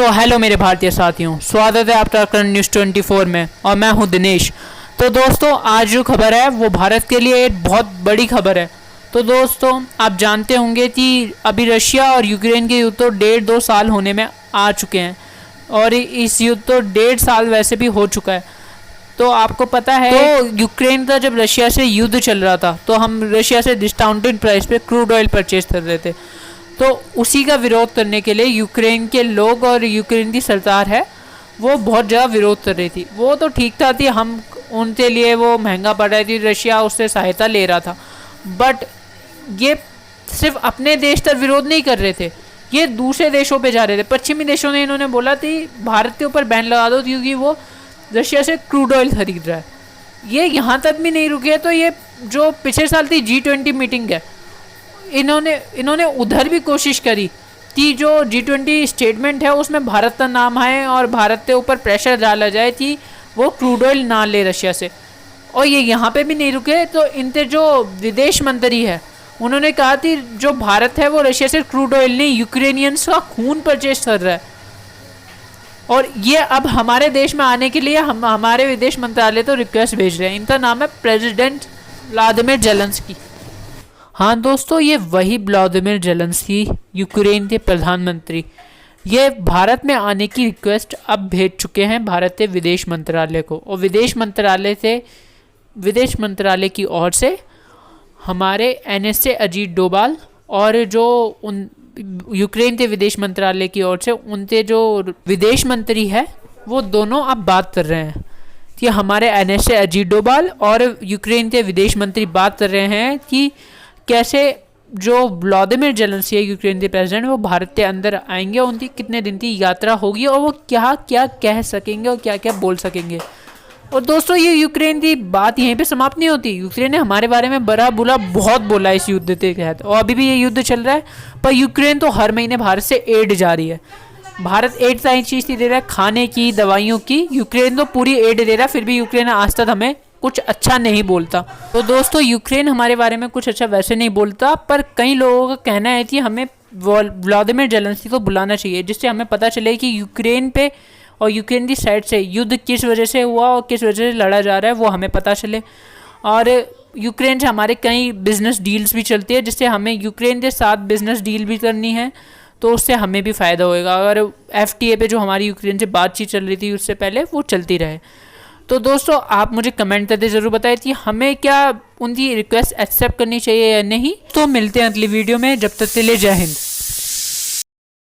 तो हेलो मेरे भारतीय साथियों, स्वागत है आपका करंट न्यूज़ 24 में और मैं हूं दिनेश। तो दोस्तों आज जो खबर है वो भारत के लिए एक बहुत बड़ी खबर है। तो दोस्तों आप जानते होंगे कि अभी रशिया और यूक्रेन के युद्ध तो 1.5-2 साल होने में आ चुके हैं और इस युद्ध तो 1.5 साल वैसे भी हो चुका है। तो आपको पता है तो यूक्रेन का जब रशिया से युद्ध चल रहा था तो हम रशिया से डिस्काउंटेड प्राइस पे क्रूड ऑयल परचेज कर रहे थे। तो उसी का विरोध करने के लिए यूक्रेन के लोग और यूक्रेन की सरकार है वो बहुत ज़्यादा विरोध कर रही थी। वो तो ठीक था कि हम उनके लिए वो महंगा पड़ रही थी, रशिया उससे सहायता ले रहा था, बट ये सिर्फ अपने देश तक विरोध नहीं कर रहे थे, ये दूसरे देशों पे जा रहे थे। पश्चिमी देशों ने इन्होंने बोला कि भारत के ऊपर बैन लगा दो क्योंकि वो रशिया से क्रूड ऑयल खरीद रहा है। ये यहाँ तक भी नहीं रुके, तो ये जो पिछले साल थी G20 मीटिंग है, इन्होंने उधर भी कोशिश करी कि जो G20 स्टेटमेंट है उसमें भारत का नाम आए और भारत के ऊपर प्रेशर डाला जाए कि वो क्रूड ऑयल ना ले रशिया से। और ये यहाँ पे भी नहीं रुके, तो इनके जो विदेश मंत्री है उन्होंने कहा कि जो भारत है वो रशिया से क्रूड ऑयल नहीं, यूक्रेनियंस का खून परचेज कर रहा है। और ये अब हमारे देश में आने के लिए हमारे विदेश मंत्रालय तो रिक्वेस्ट भेज रहे हैं। इनका नाम है प्रेसिडेंट व्लादिमीर जेलेंस्की। हाँ दोस्तों, ये वही व्लादिमीर जेलेंस्की, यूक्रेन के प्रधानमंत्री, ये भारत में आने की रिक्वेस्ट अब भेज चुके हैं भारत के विदेश मंत्रालय को। और विदेश मंत्रालय की ओर से हमारे NSA अजीत डोभाल और जो उन यूक्रेन के विदेश मंत्रालय की ओर से उनके जो विदेश मंत्री है वो दोनों अब बात कर रहे हैं कि हमारे NSA अजीत डोभाल और यूक्रेन के विदेश मंत्री बात कर रहे हैं कि कैसे जो व्लादिमीर जेलेंस्की है यूक्रेन के प्रेसिडेंट, वो भारत के अंदर आएंगे, उनकी कितने दिन की यात्रा होगी और वो क्या क्या कह सकेंगे और क्या क्या बोल सकेंगे। और दोस्तों ये यूक्रेन की बात यहीं पे समाप्त नहीं होती। यूक्रेन ने हमारे बारे में बड़ा बुरा बहुत बोला इस युद्ध के तहत, और अभी भी ये युद्ध चल रहा है, पर यूक्रेन तो हर महीने भारत से एड जा रही है। भारत एड सारी चीज़ दे रहा है, खाने की, दवाइयों की, यूक्रेन तो पूरी एड दे रहा है, फिर भी यूक्रेन आज तक हमें कुछ अच्छा नहीं बोलता। तो दोस्तों यूक्रेन हमारे बारे में कुछ अच्छा वैसे नहीं बोलता, पर कई लोगों का कहना है कि हमें व्लादिमीर जेलेंस्की को बुलाना चाहिए, जिससे हमें पता चले कि यूक्रेन पे और यूक्रेन की साइड से युद्ध किस वजह से हुआ और किस वजह से लड़ा जा रहा है, वो हमें पता चले। और यूक्रेन से हमारे कई बिजनेस डील्स भी चलती है, जिससे हमें यूक्रेन के साथ बिजनेस डील भी करनी है, तो उससे हमें भी फ़ायदा होएगा। अगर FTA पे जो हमारी यूक्रेन से बातचीत चल रही थी उससे पहले वो चलती रहे। तो दोस्तों आप मुझे कमेंट करके ज़रूर बताएं कि हमें क्या उनकी रिक्वेस्ट एक्सेप्ट करनी चाहिए या नहीं। तो मिलते हैं अगली वीडियो में, जब तक के लिए जय हिंद।